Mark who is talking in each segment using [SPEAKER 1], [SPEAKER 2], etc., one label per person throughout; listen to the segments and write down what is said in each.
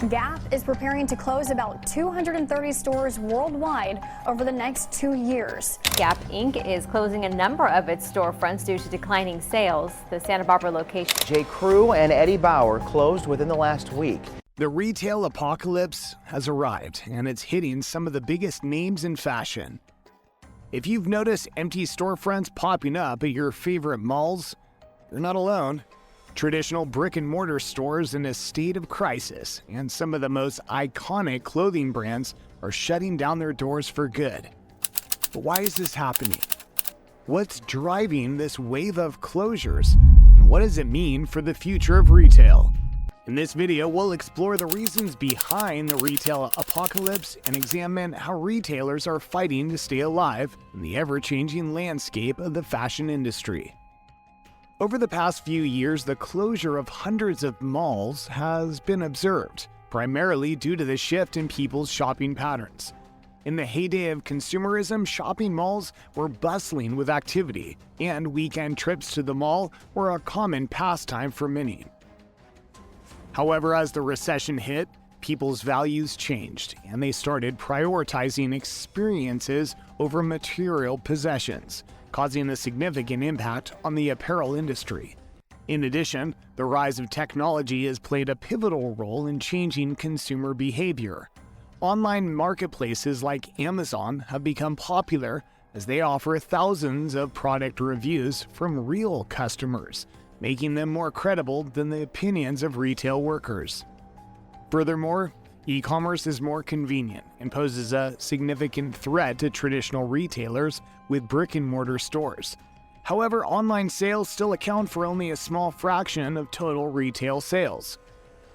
[SPEAKER 1] Gap is preparing to close about 230 stores worldwide over the next 2 years.
[SPEAKER 2] Gap Inc. is closing a number of its storefronts due to declining sales. The Santa Barbara location.
[SPEAKER 3] J.Crew and Eddie Bauer closed within the last week.
[SPEAKER 4] The retail apocalypse has arrived, and it's hitting some of the biggest names in fashion. If you've noticed empty storefronts popping up at your favorite malls, you're not alone. Traditional brick-and-mortar stores in a state of crisis, and some of the most iconic clothing brands are shutting down their doors for good. But why is this happening? What's driving this wave of closures, and what does it mean for the future of retail? In this video, we'll explore the reasons behind the retail apocalypse and examine how retailers are fighting to stay alive in the ever-changing landscape of the fashion industry. Over the past few years, the closure of hundreds of malls has been observed, primarily due to the shift in people's shopping patterns. In the heyday of consumerism, shopping malls were bustling with activity, and weekend trips to the mall were a common pastime for many. However, as the recession hit, people's values changed, and they started prioritizing experiences over material possessions, causing a significant impact on the apparel industry. In addition, the rise of technology has played a pivotal role in changing consumer behavior. Online marketplaces like Amazon have become popular as they offer thousands of product reviews from real customers, making them more credible than the opinions of retail workers. Furthermore, e-commerce is more convenient and poses a significant threat to traditional retailers with brick-and-mortar stores. However, online sales still account for only a small fraction of total retail sales.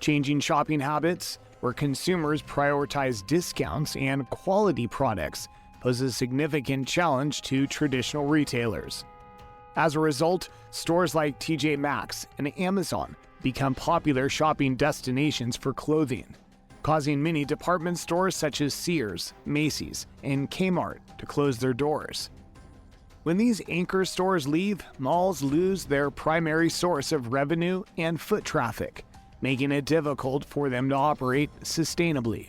[SPEAKER 4] Changing shopping habits, where consumers prioritize discounts and quality products, poses a significant challenge to traditional retailers. As a result, stores like TJ Maxx and Amazon become popular shopping destinations for clothing, causing many department stores such as Sears, Macy's, and Kmart to close their doors. When these anchor stores leave, malls lose their primary source of revenue and foot traffic, making it difficult for them to operate sustainably.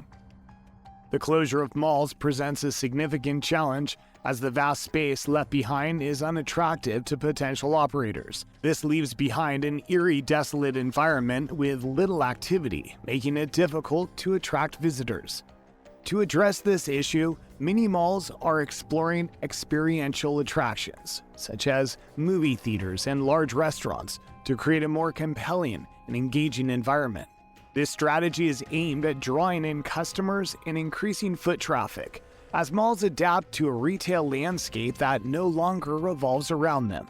[SPEAKER 4] The closure of malls presents a significant challenge as the vast space left behind is unattractive to potential operators. This leaves behind an eerie, desolate environment with little activity, making it difficult to attract visitors. To address this issue, many malls are exploring experiential attractions, such as movie theaters and large restaurants, to create a more compelling and engaging environment. This strategy is aimed at drawing in customers and increasing foot traffic, as malls adapt to a retail landscape that no longer revolves around them.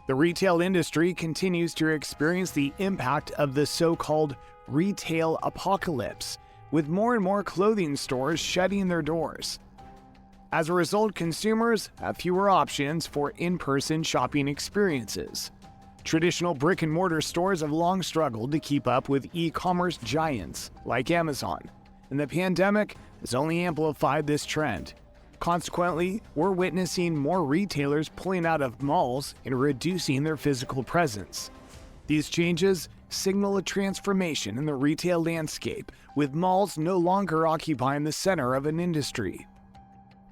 [SPEAKER 4] The retail industry continues to experience the impact of the so-called retail apocalypse, with more and more clothing stores shutting their doors. As a result, consumers have fewer options for in-person shopping experiences. Traditional brick-and-mortar stores have long struggled to keep up with e-commerce giants like Amazon, and the pandemic has only amplified this trend. Consequently, we're witnessing more retailers pulling out of malls and reducing their physical presence. These changes signal a transformation in the retail landscape, with malls no longer occupying the center of an industry.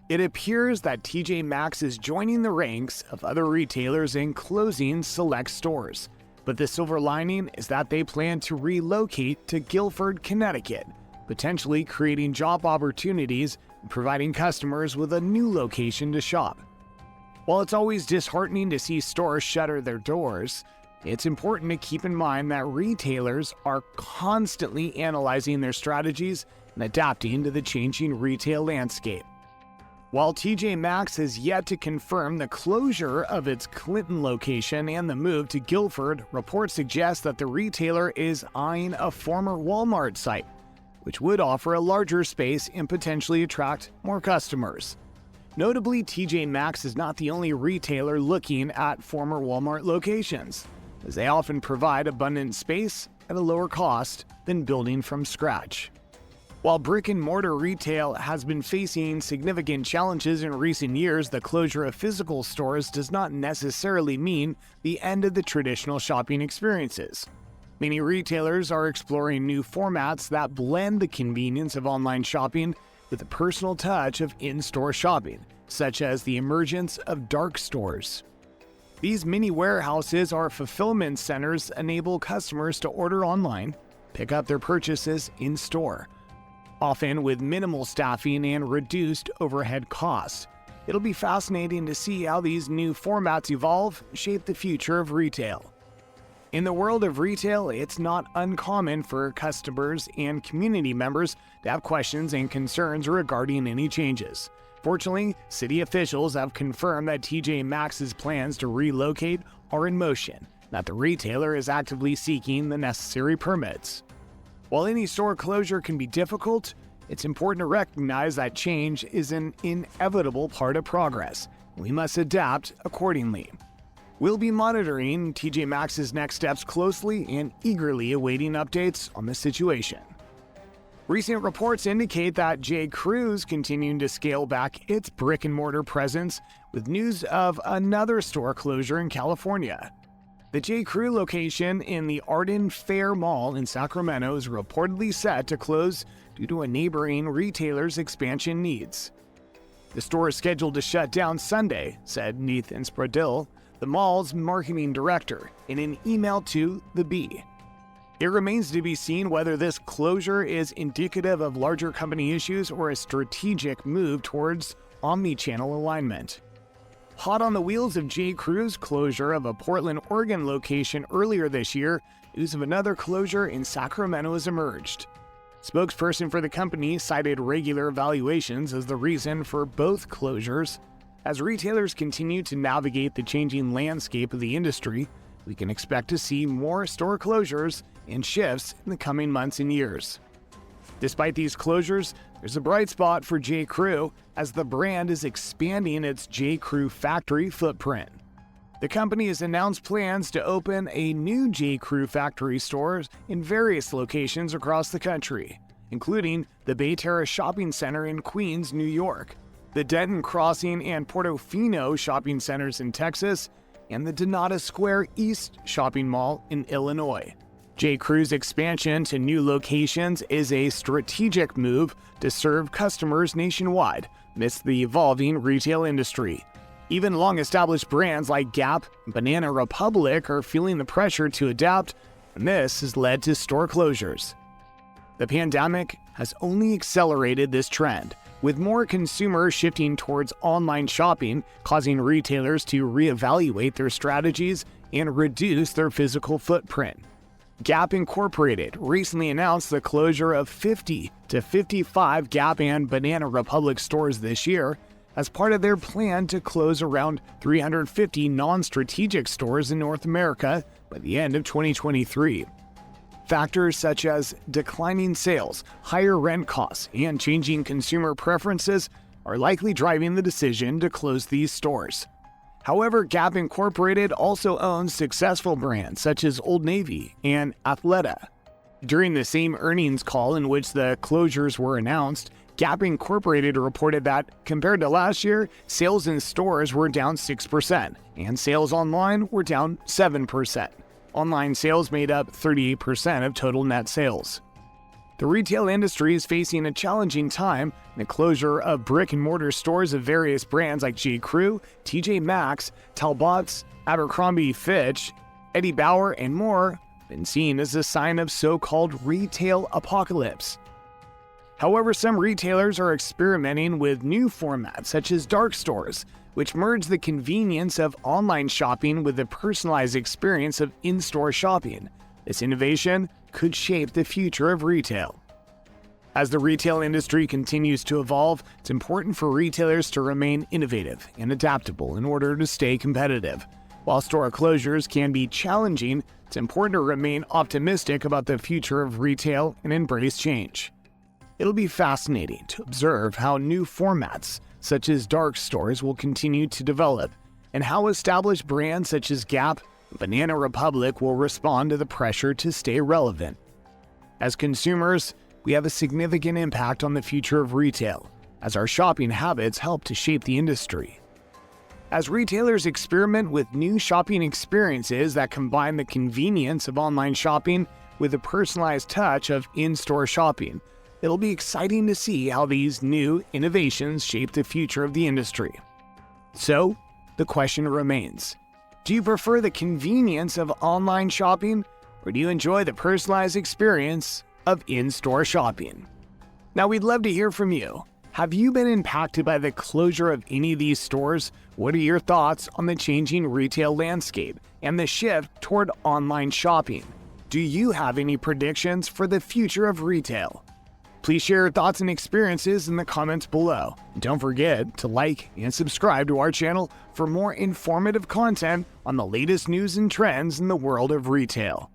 [SPEAKER 4] It appears that TJ Maxx is joining the ranks of other retailers in closing select stores, but the silver lining is that they plan to relocate to Guilford, Connecticut, potentially creating job opportunities and providing customers with a new location to shop. While it's always disheartening to see stores shutter their doors, it's important to keep in mind that retailers are constantly analyzing their strategies and adapting to the changing retail landscape. While TJ Maxx has yet to confirm the closure of its Clinton location and the move to Guilford, reports suggest that the retailer is eyeing a former Walmart site, which would offer a larger space and potentially attract more customers. Notably, TJ Maxx is not the only retailer looking at former Walmart locations, as they often provide abundant space at a lower cost than building from scratch. While brick-and-mortar retail has been facing significant challenges in recent years, the closure of physical stores does not necessarily mean the end of the traditional shopping experiences. Many retailers are exploring new formats that blend the convenience of online shopping with the personal touch of in-store shopping, such as the emergence of dark stores. These mini warehouses or fulfillment centers enable customers to order online, pick up their purchases in-store, often with minimal staffing and reduced overhead costs. It'll be fascinating to see how these new formats evolve and shape the future of retail. In the world of retail, it's not uncommon for customers and community members to have questions and concerns regarding any changes. Fortunately, city officials have confirmed that TJ Maxx's plans to relocate are in motion, that the retailer is actively seeking the necessary permits. While any store closure can be difficult, it's important to recognize that change is an inevitable part of progress. We must adapt accordingly. We'll be monitoring TJ Maxx's next steps closely and eagerly awaiting updates on the situation. Recent reports indicate that J.Crew is continuing to scale back its brick-and-mortar presence with news of another store closure in California. The J.Crew location in the Arden Fair Mall in Sacramento is reportedly set to close due to a neighboring retailer's expansion needs. The store is scheduled to shut down Sunday, said Nathan Spradil, the mall's marketing director, in an email to The Bee. It remains to be seen whether this closure is indicative of larger company issues or a strategic move towards omni-channel alignment. Hot on the wheels of J.Crew's closure of a Portland, Oregon location earlier this year, news of another closure in Sacramento has emerged. Spokesperson for the company cited regular evaluations as the reason for both closures. As retailers continue to navigate the changing landscape of the industry, we can expect to see more store closures and shifts in the coming months and years. Despite these closures, there's a bright spot for J.Crew as the brand is expanding its J.Crew factory footprint. The company has announced plans to open a new J.Crew factory stores in various locations across the country, including the Bay Terrace Shopping Center in Queens, New York, the Denton Crossing and Portofino shopping centers in Texas, and the Donata Square East shopping mall in Illinois. J.Crew's expansion to new locations is a strategic move to serve customers nationwide amidst the evolving retail industry. Even long-established brands like Gap and Banana Republic are feeling the pressure to adapt, and this has led to store closures. The pandemic has only accelerated this trend, with more consumers shifting towards online shopping, causing retailers to reevaluate their strategies and reduce their physical footprint. Gap Incorporated recently announced the closure of 50 to 55 Gap and Banana Republic stores this year as part of their plan to close around 350 non-strategic stores in North America by the end of 2023. Factors such as declining sales, higher rent costs, and changing consumer preferences are likely driving the decision to close these stores. However, Gap Incorporated also owns successful brands such as Old Navy and Athleta. During the same earnings call in which the closures were announced, Gap Incorporated reported that, compared to last year, sales in stores were down 6%, and sales online were down 7%. Online sales made up 38% of total net sales. The retail industry is facing a challenging time, and the closure of brick-and-mortar stores of various brands like J.Crew, TJ Maxx, Talbot's, Abercrombie Fitch, Eddie Bauer, and more have been seen as a sign of so-called retail apocalypse. However, some retailers are experimenting with new formats such as dark stores, which merge the convenience of online shopping with the personalized experience of in-store shopping. This innovation could shape the future of retail. As the retail industry continues to evolve, it's important for retailers to remain innovative and adaptable in order to stay competitive. While store closures can be challenging, it's important to remain optimistic about the future of retail and embrace change. It'll be fascinating to observe how new formats, such as dark stores, will continue to develop, and how established brands such as Gap and Banana Republic will respond to the pressure to stay relevant. As consumers, we have a significant impact on the future of retail, as our shopping habits help to shape the industry. As retailers experiment with new shopping experiences that combine the convenience of online shopping with the personalized touch of in-store shopping, it'll be exciting to see how these new innovations shape the future of the industry. So, the question remains, do you prefer the convenience of online shopping, or do you enjoy the personalized experience of in-store shopping? Now, we'd love to hear from you. Have you been impacted by the closure of any of these stores? What are your thoughts on the changing retail landscape and the shift toward online shopping? Do you have any predictions for the future of retail? Please share your thoughts and experiences in the comments below. Don't forget to like and subscribe to our channel for more informative content on the latest news and trends in the world of retail.